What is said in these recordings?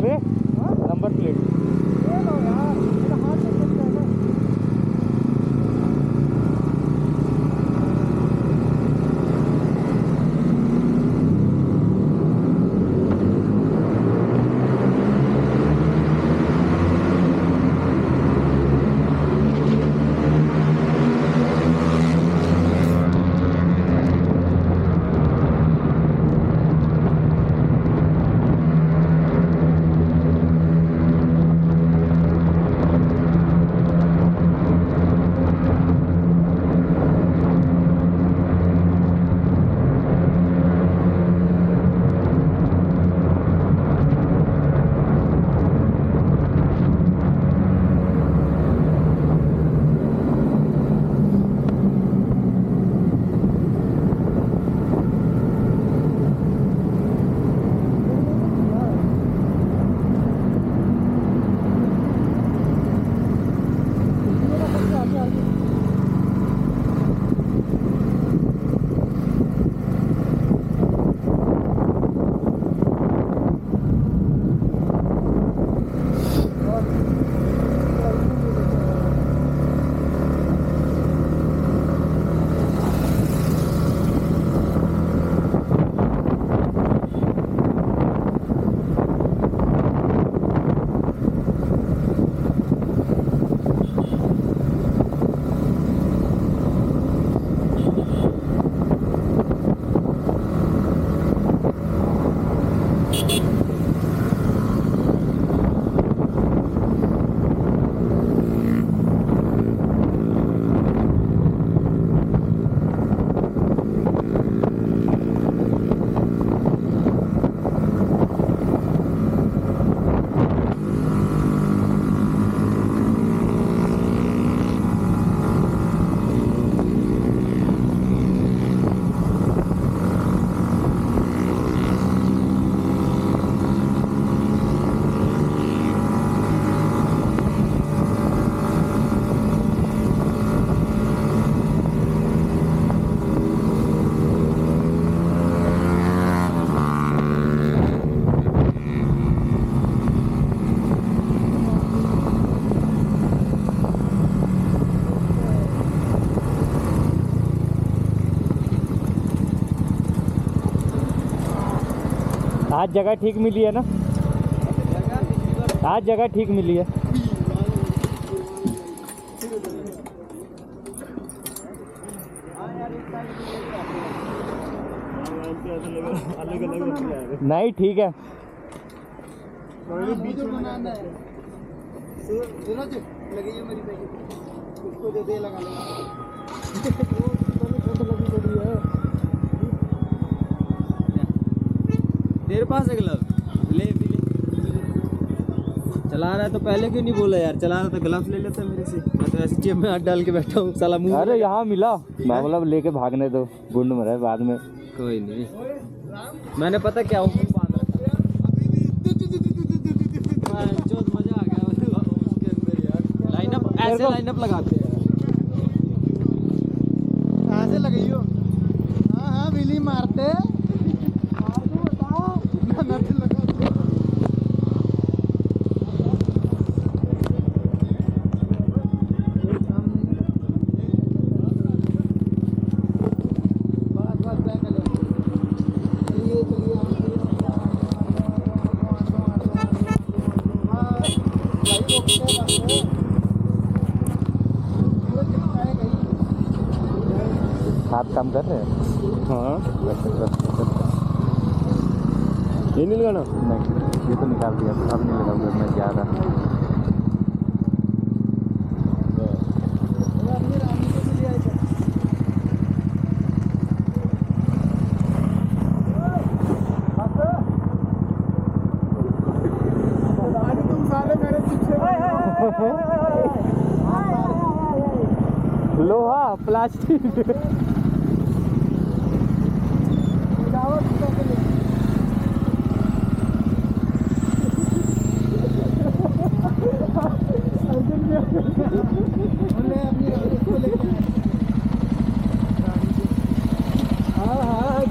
वे number plate ये लो यार, मेरा हाथ से चल जाएगा। आज जगह ठीक मिली है ना? आज जगह ठीक मिली है। नहीं ठीक है। उसको दे दे लगा तेरे पास है ग्लव? ले भी ले। चला रहा है तो पहले क्यों नहीं बोला यार? चला रहा तो ग्लव ले लेता मेरे से। मैं तो ऐसे जेब में हाथ डाल के बैठा हूँ साला मुंह। अरे यहाँ मिला, मैं बोला लेके भागने दो, गुंड मरा बाद में। कोई नहीं, मैंने पता क्या हूँ बांध रखा। मजा आ गया उसके अंदर यार। लाइनअप ऐसे लाइनअप लगाते हैं। ऐसे लगाइयो। हाँ हाँ बिली मारते हाथ काम कर रहे हैं। हाँ ये नहीं लगाना? नहीं, ये तो निकाल दिया, अब नहीं लगाऊंगा मैं ज़्यादा। लोहा प्लास्टिक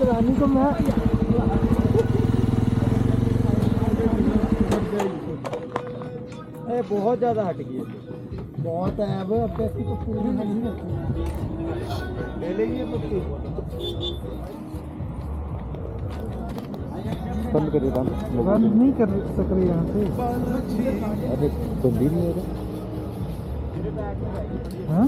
रानी को मैं अरे बहुत ज्यादा हट गई है। बहुत है अब ऐसी तो पूरी नहीं रखी ले लेंगे पत्ती बंद करिए काम। बंद नहीं कर सक रहे यहाँ से अरे बंद ही नहीं हो रहा। हाँ